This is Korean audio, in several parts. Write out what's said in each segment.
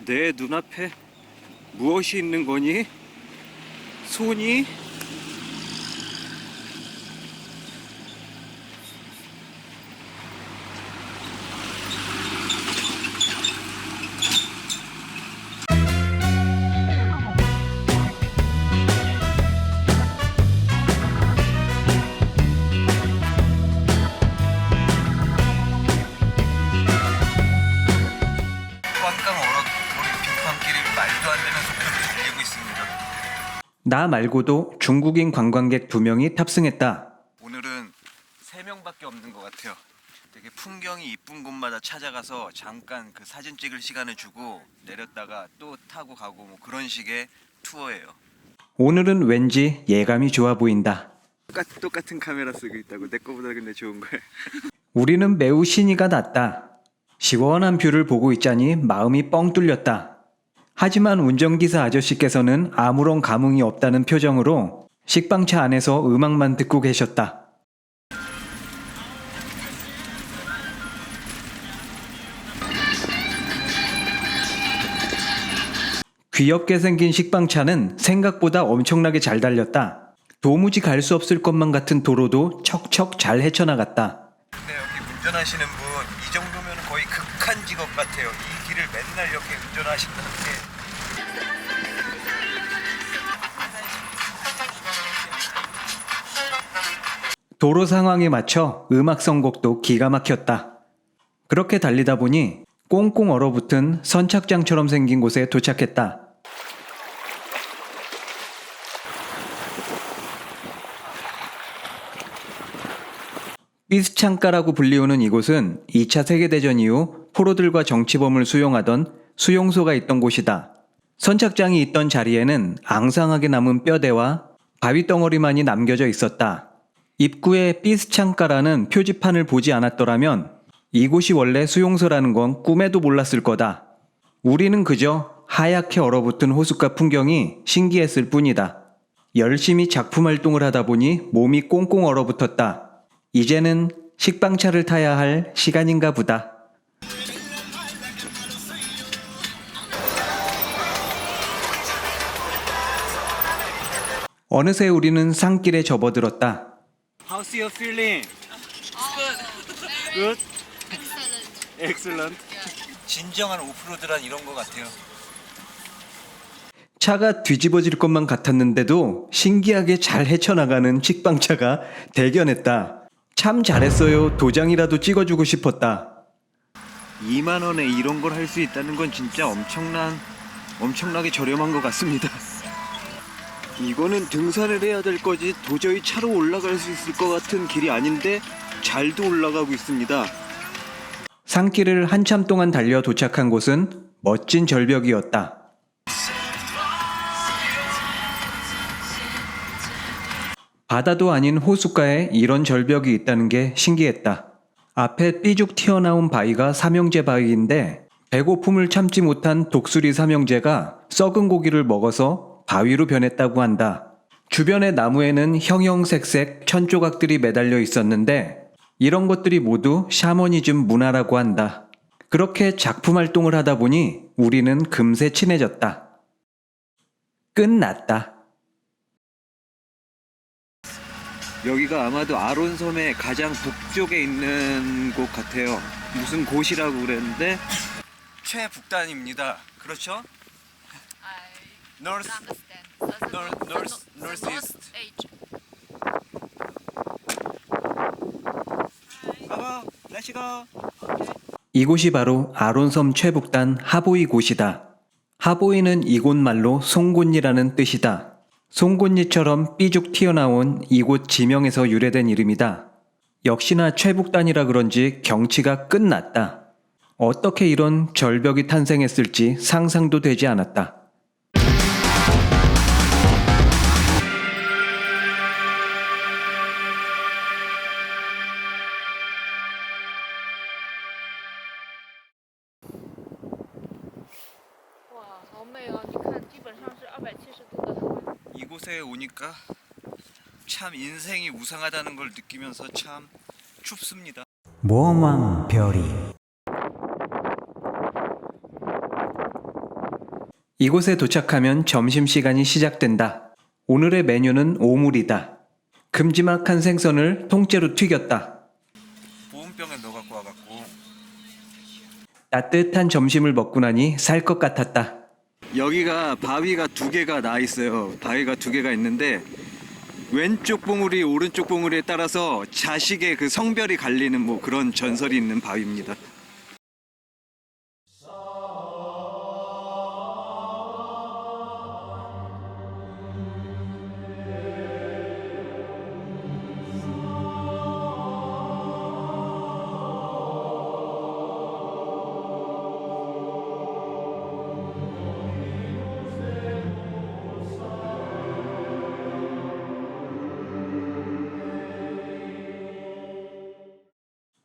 내 눈앞에 무엇이 있는 거니? 손이? 말도 안 되는 속도로 달리고 있습니다. 나 말고도 중국인 관광객 2명이 탑승했다. 오늘은 3명밖에 없는 것 같아요. 되게 풍경이 이쁜 곳마다 찾아가서 잠깐 그 사진 찍을 시간을 주고 내렸다가 또 타고 가고 뭐 그런 식의 투어예요. 오늘은 왠지 예감이 좋아 보인다. 똑같은 카메라 쓰고 있다고. 내 거보다 근데 좋은 거야. 우리는 매우 신의가 났다. 시원한 뷰를 보고 있자니 마음이 뻥 뚫렸다. 하지만 운전기사 아저씨께서는 아무런 감흥이 없다는 표정으로 식빵차 안에서 음악만 듣고 계셨다. 귀엽게 생긴 식빵차는 생각보다 엄청나게 잘 달렸다. 도무지 갈 수 없을 것만 같은 도로도 척척 잘 헤쳐나갔다. 근데 여기 운전하시는 분 이 정도면 거의 극한 직업 같아요. 이 길을 맨날 이렇게 운전하신다는 게. 도로 상황에 맞춰 음악 선곡도 기가 막혔다. 그렇게 달리다 보니 꽁꽁 얼어붙은 선착장처럼 생긴 곳에 도착했다. 삐스창가라고 불리우는 이곳은 2차 세계대전 이후 포로들과 정치범을 수용하던 수용소가 있던 곳이다. 선착장이 있던 자리에는 앙상하게 남은 뼈대와 바위 덩어리만이 남겨져 있었다. 입구에 삐스창가라는 표지판을 보지 않았더라면 이곳이 원래 수용소라는 건 꿈에도 몰랐을 거다. 우리는 그저 하얗게 얼어붙은 호숫가 풍경이 신기했을 뿐이다. 열심히 작품 활동을 하다 보니 몸이 꽁꽁 얼어붙었다. 이제는 식빵차를 타야 할 시간인가 보다. 어느새 우리는 산길에 접어들었다. How's your feeling? Good. Excellent. 진정한 오프로드란 이런 것 같아요. 차가 뒤집어질 것만 같았는데도 신기하게 잘 헤쳐나가는 식빵차가 대견했다. 참 잘했어요. 도장이라도 찍어주고 싶었다. 2만 원에 이런 걸 할 수 있다는 건 진짜 엄청나게 저렴한 것 같습니다. 이거는 등산을 해야 될 거지 도저히 차로 올라갈 수 있을 것 같은 길이 아닌데 잘도 올라가고 있습니다. 산길을 한참 동안 달려 도착한 곳은 멋진 절벽이었다. 바다도 아닌 호숫가에 이런 절벽이 있다는 게 신기했다. 앞에 삐죽 튀어나온 바위가 삼형제 바위인데 배고픔을 참지 못한 독수리 삼형제가 썩은 고기를 먹어서 바위로 변했다고 한다. 주변의 나무에는 형형색색 천조각들이 매달려 있었는데 이런 것들이 모두 샤머니즘 문화라고 한다. 그렇게 작품 활동을 하다 보니 우리는 금세 친해졌다. 끝났다. 여기가 아마도 아론섬의 가장 북쪽에 있는 곳 같아요. 무슨 곳이라고 그랬는데 최북단입니다. 그렇죠? North, Northeast. Let's go. 이곳이 바로 아론섬 최북단 하보이 곳이다. 하보이는 이곳 말로 송곳니라는 뜻이다. 송곳니처럼 삐죽 튀어나온 이곳 지명에서 유래된 이름이다. 역시나 최북단이라 그런지 경치가 끝났다. 어떻게 이런 절벽이 탄생했을지 상상도 되지 않았다. 이곳에 오니까 참 인생이 무상하다는 걸 느끼면서 참 춥습니다. 모험왕 별이 이곳에 도착하면 점심시간이 시작된다. 오늘의 메뉴는 오물이다. 큼지막한 생선을 통째로 튀겼다. 보온병에 넣어 갖고 와갖고. 따뜻한 점심을 먹고 나니 살 것 같았다. 여기가 바위가 두 개가 나 있어요. 바위가 두 개가 있는데 왼쪽 봉우리 오른쪽 봉우리에 따라서 자식의 그 성별이 갈리는 뭐 그런 전설이 있는 바위입니다.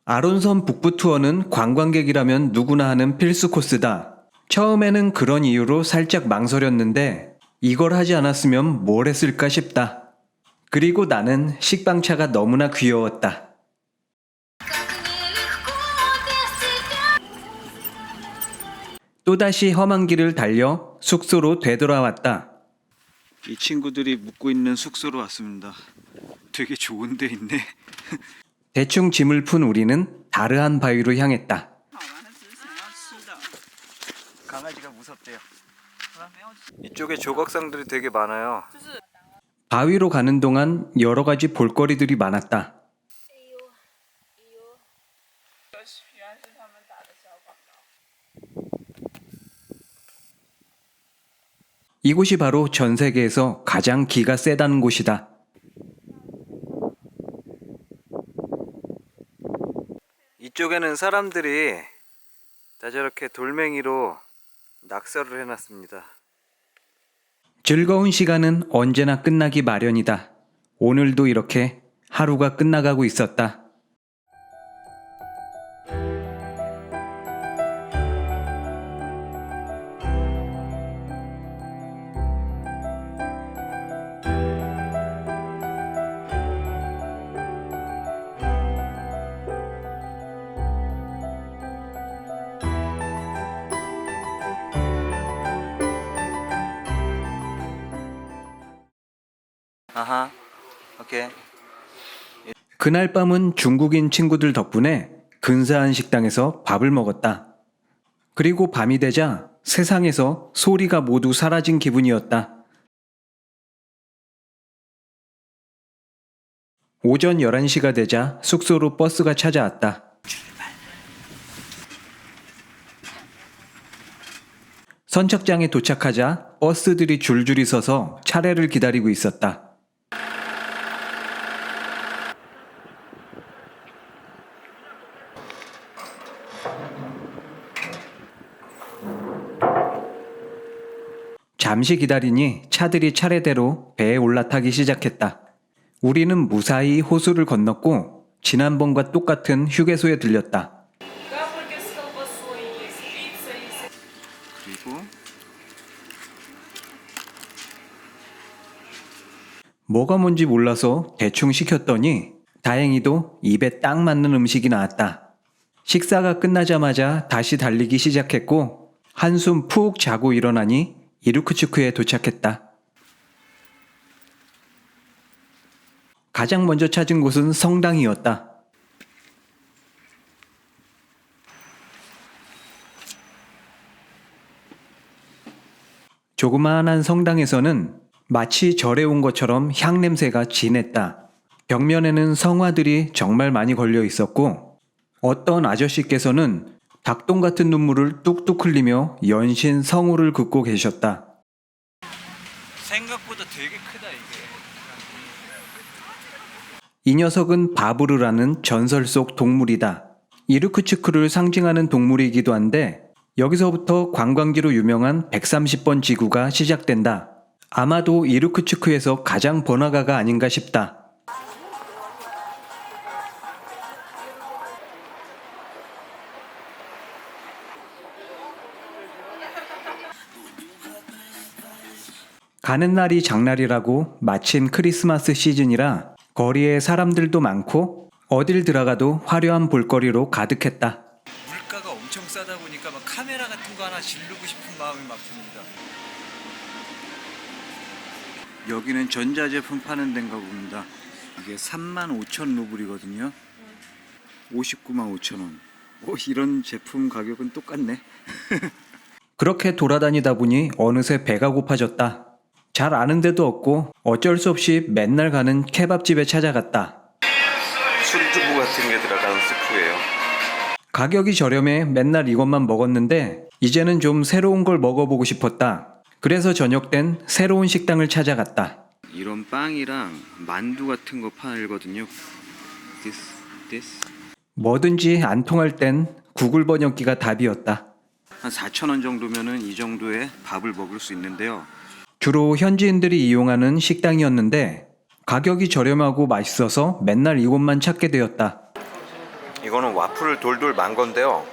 아론섬 북부 투어는 관광객이라면 누구나 하는 필수 코스다. 처음에는 그런 이유로 살짝 망설였는데 이걸 하지 않았으면 뭘 했을까 싶다. 그리고 나는 식빵차가 너무나 귀여웠다. 또다시 험한 길을 달려 숙소로 되돌아왔다. 이 친구들이 묵고 있는 숙소로 왔습니다. 되게 좋은 데 있네. 대충 짐을 푼 우리는 다르한 바위로 향했다. 강아지가 무섭대요. 이쪽에 조각상들이 되게 많아요. 바위로 가는 동안 여러 가지 볼거리들이 많았다. 이곳이 바로 전 세계에서 가장 기가 세다는 곳이다. 이쪽에는 사람들이 다 저렇게 돌멩이로 낙서를 해놨습니다. 즐거운 시간은 언제나 끝나기 마련이다. 오늘도 이렇게 하루가 끝나가고 있었다. 아하, 오케이. 그날 밤은 중국인 친구들 덕분에 근사한 식당에서 밥을 먹었다. 그리고 밤이 되자 세상에서 소리가 모두 사라진 기분이었다. 오전 11시가 되자 숙소로 버스가 찾아왔다. 선착장에 도착하자 버스들이 줄줄이 서서 차례를 기다리고 있었다. 잠시 기다리니 차들이 차례대로 배에 올라타기 시작했다. 우리는 무사히 호수를 건넜고 지난번과 똑같은 휴게소에 들렸다. 그리고 뭐가 뭔지 몰라서 대충 시켰더니 다행히도 입에 딱 맞는 음식이 나왔다. 식사가 끝나자마자 다시 달리기 시작했고 한숨 푹 자고 일어나니 이루크츠크에 도착했다. 가장 먼저 찾은 곳은 성당이었다. 조그마한 성당에서는 마치 절에 온 것처럼 향냄새가 진했다. 벽면에는 성화들이 정말 많이 걸려 있었고 어떤 아저씨께서는 닭똥 같은 눈물을 뚝뚝 흘리며 연신 성우를 긋고 계셨다. 생각보다 되게 크다 이게. 이 녀석은 바부르라는 전설 속 동물이다. 이르크츠크를 상징하는 동물이기도 한데 여기서부터 관광지로 유명한 130번 지구가 시작된다. 아마도 이르크츠크에서 가장 번화가가 아닌가 싶다. 가는 날이 장날이라고 마침 크리스마스 시즌이라 거리에 사람들도 많고 어딜 들어가도 화려한 볼거리로 가득했다. 물가가 엄청 싸다 보니까 막 카메라 같은 거 하나 지르고 싶은 마음이 막 듭니다. 여기는 전자제품 파는 데인가 봅니다. 이게 35,000루블이거든요. 595,000원. 이런 제품 가격은 똑같네. 그렇게 돌아다니다 보니 어느새 배가 고파졌다. 잘 아는 데도 없고 어쩔 수 없이 맨날 가는 케밥집에 찾아갔다. 순두부 같은 게 들어간 스프예요. 가격이 저렴해 맨날 이것만 먹었는데 이제는 좀 새로운 걸 먹어보고 싶었다. 그래서 저녁 땐 새로운 식당을 찾아갔다. 이런 빵이랑 만두 같은 거 팔거든요. this. 뭐든지 안 통할 땐 구글 번역기가 답이었다. 한 4,000원 정도면은 이 정도의 밥을 먹을 수 있는데요. 주로 현지인들이 이용하는 식당이었는데 가격이 저렴하고 맛있어서 맨날 이곳만 찾게 되었다. 이거는 와플을 돌돌 만 건데요.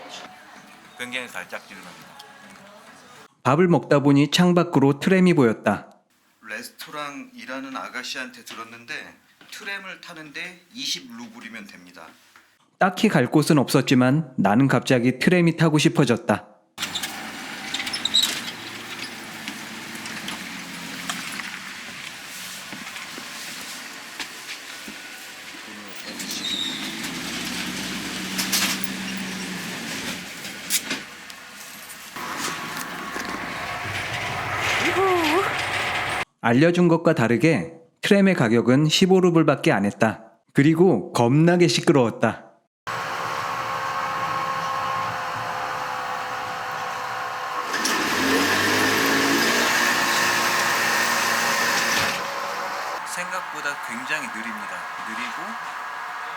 굉장히 달짝지근합니다. 밥을 먹다 보니 창밖으로 트램이 보였다. 레스토랑 일하는 아가씨한테 들었는데 트램을 타는데 20루블이면 됩니다. 딱히 갈 곳은 없었지만 나는 갑자기 트램이 타고 싶어졌다. 알려준 것과 다르게 트램의 가격은 15루블밖에 안 했다. 그리고 겁나게 시끄러웠다. 생각보다 굉장히 느립니다. 느리고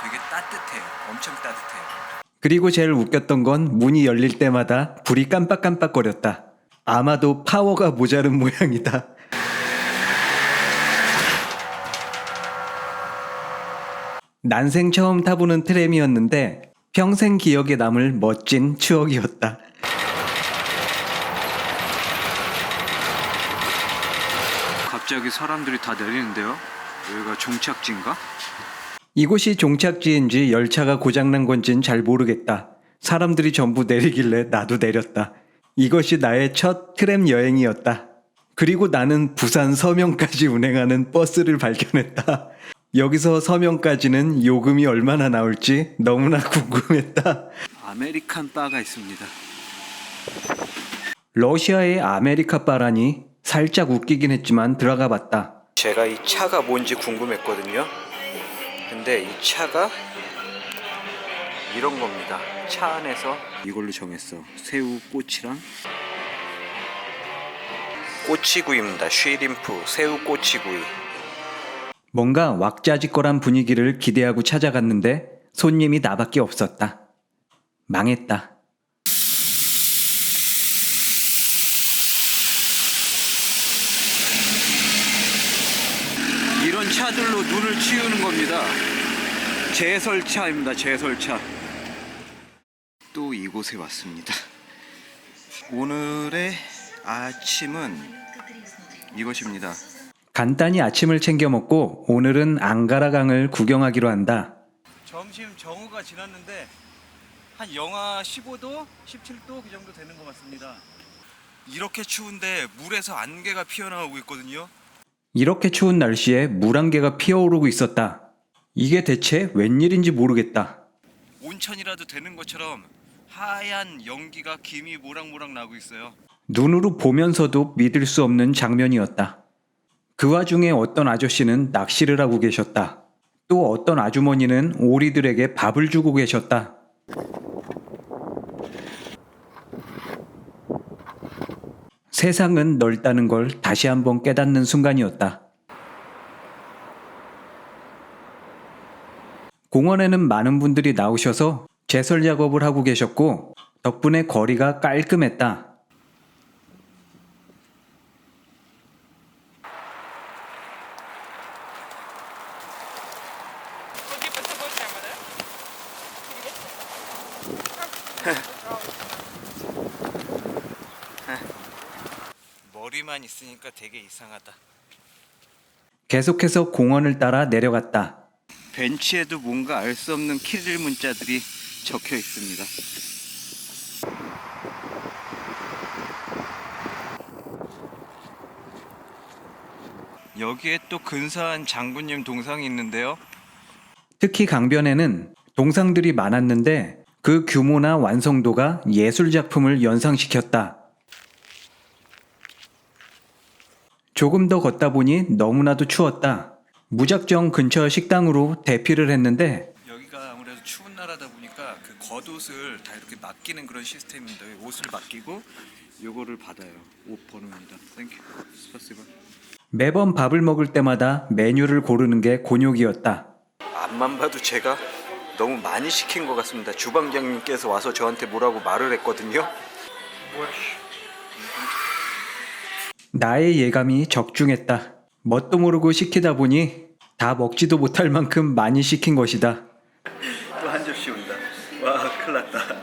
되게 따뜻해요. 엄청 따뜻해요. 그리고 제일 웃겼던 건 문이 열릴 때마다 불이 깜빡깜빡거렸다. 아마도 파워가 모자른 모양이다. 난생 처음 타보는 트램이었는데 평생 기억에 남을 멋진 추억이었다. 갑자기 사람들이 다 내리는데요. 여기가 종착지인가? 이곳이 종착지인지 열차가 고장난 건진 잘 모르겠다. 사람들이 전부 내리길래 나도 내렸다. 이것이 나의 첫 트램 여행이었다. 그리고 나는 부산 서면까지 운행하는 버스를 발견했다. 여기서 서면까지는 요금이 얼마나 나올지 너무나 궁금했다. 아메리칸 바가 있습니다. 러시아의 아메리카 바라니 살짝 웃기긴 했지만 들어가 봤다. 제가 이 차가 뭔지 궁금했거든요. 근데 이 차가 이런 겁니다. 차 안에서 이걸로 정했어. 새우 꼬치랑 꼬치구이입니다. 쉬림프, 새우 꼬치구이. 뭔가 왁자지껄한 분위기를 기대하고 찾아갔는데 손님이 나밖에 없었다. 망했다. 이런 차들로 눈을 치우는 겁니다. 제설차입니다. 제설차. 또 이곳에 왔습니다. 오늘의 아침은 이것입니다. 간단히 아침을 챙겨 먹고 오늘은 앙가라강을 구경하기로 한다. 점심 정오가 지났는데 한 영하 15도, 17도 그 정도 되는 것 같습니다. 이렇게 추운데 물에서 안개가 피어나오고 있거든요. 이렇게 추운 날씨에 물안개가 피어오르고 있었다. 이게 대체 웬일인지 모르겠다. 온천이라도 되는 것처럼 하얀 연기가 김이 모락모락 나고 있어요. 눈으로 보면서도 믿을 수 없는 장면이었다. 그 와중에 어떤 아저씨는 낚시를 하고 계셨다. 또 어떤 아주머니는 오리들에게 밥을 주고 계셨다. 세상은 넓다는 걸 다시 한번 깨닫는 순간이었다. 공원에는 많은 분들이 나오셔서 제설 작업을 하고 계셨고 덕분에 거리가 깔끔했다. 머리만 있으니까 되게 이상하다. 계속해서 공원을 따라 내려갔다. 벤치에도 뭔가 알 수 없는 키릴 문자들이 적혀 있습니다. 여기에 또 근사한 장군님 동상이 있는데요. 특히 강변에는 동상들이 많았는데 그 규모나 완성도가 예술 작품을 연상시켰다. 조금 더 걷다 보니 너무나도 추웠다. 무작정 근처 식당으로 대피를 했는데 여기가 아무래도 추운 나라다 보니까 그 겉옷을 다 이렇게 맡기는 그런 시스템입니다. 옷을 맡기고 요거를 받아요. 옷 번호입니다. 땡큐. 스파시바. 매번 밥을 먹을 때마다 메뉴를 고르는 게 곤욕이었다. 앞만 봐도 제가 너무 많이 시킨 것 같습니다. 주방장님께서 와서 저한테 뭐라고 말을 했거든요. 나의 예감이 적중했다. 뭣도 모르고 시키다 보니 다 먹지도 못할 만큼 많이 시킨 것이다. 또 한 접시 온다. 와, 큰일 났다.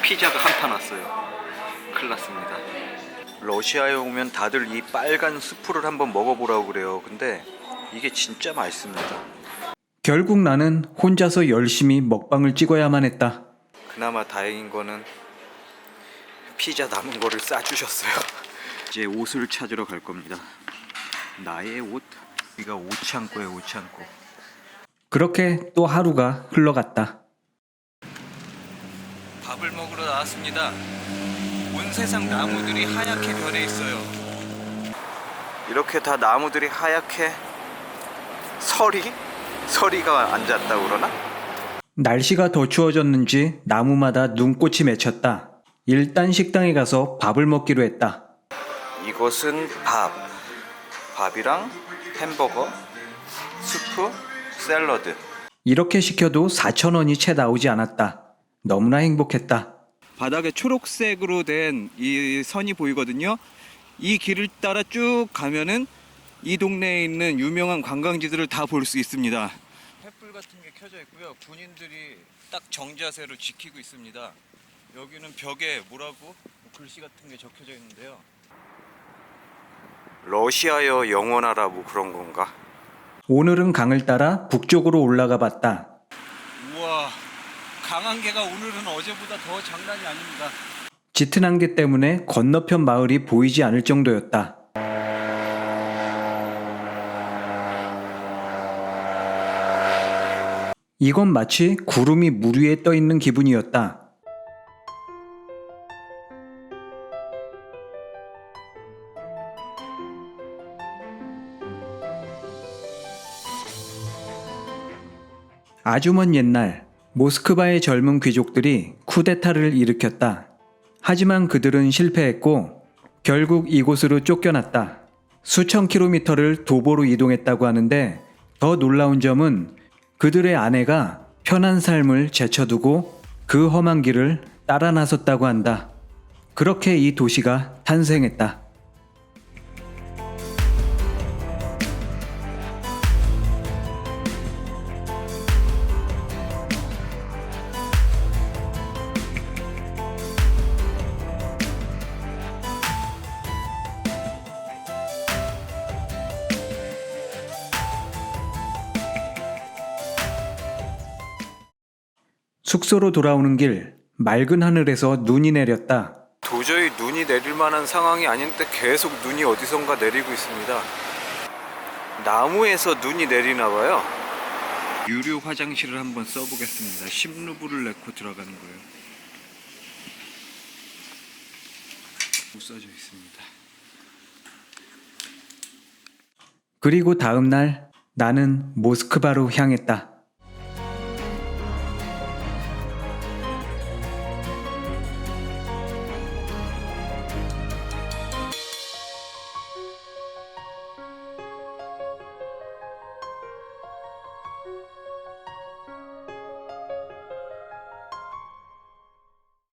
피자가 한 판 왔어요. 큰일 났습니다. 러시아에 오면 다들 이 빨간 스프를 한번 먹어보라고 그래요. 근데 이게 진짜 맛있습니다. 결국 나는 혼자서 열심히 먹방을 찍어야만 했다. 그나마 다행인 거는 피자 남은 거를 싸주셨어요. 이제 옷을 찾으러 갈 겁니다. 나의 옷. 여기가 옷창고예요, 옷창고. 그렇게 또 하루가 흘러갔다. 밥을 먹으러 나왔습니다. 온 세상 나무들이 하얗게 변해 있어요. 이렇게 다 나무들이 하얗게 서리가 앉았다고 그러나? 날씨가 더 추워졌는지 나무마다 눈꽃이 맺혔다. 일단 식당에 가서 밥을 먹기로 했다. 이것은 밥이랑 햄버거, 수프, 샐러드. 이렇게 시켜도 4,000원이 채 나오지 않았다. 너무나 행복했다. 바닥에 초록색으로 된 이 선이 보이거든요. 이 길을 따라 쭉 가면은 이 동네에 있는 유명한 관광지들을 다 볼 수 있습니다. 횃불 같은 게 켜져 있고요. 군인들이 딱 정자세로 지키고 있습니다. 여기는 벽에 뭐라고 글씨 같은 게 적혀져 있는데요. 러시아여 영원하라 뭐 그런 건가? 오늘은 강을 따라 북쪽으로 올라가 봤다. 우와, 강한개가 오늘은 어제보다 더 장난이 아닙니다. 짙은 안개 때문에 건너편 마을이 보이지 않을 정도였다. 이건 마치 구름이 물 위에 떠 있는 기분이었다. 아주 먼 옛날 모스크바의 젊은 귀족들이 쿠데타를 일으켰다. 하지만 그들은 실패했고 결국 이곳으로 쫓겨났다. 수천 킬로미터를 도보로 이동했다고 하는데 더 놀라운 점은 그들의 아내가 편한 삶을 제쳐두고 그 험한 길을 따라 나섰다고 한다. 그렇게 이 도시가 탄생했다. 숙소로 돌아오는 길, 맑은 하늘에서 눈이 내렸다. 도저히 눈이 내릴 만한 상황이 아닌데 계속 눈이 어디선가 내리고 있습니다. 나무에서 눈이 내리나 봐요. 유료 화장실을 한번 써보겠습니다. 10루블을 내고 들어가는 거예요. 못 써져 있습니다. 그리고 다음 날 나는 모스크바로 향했다.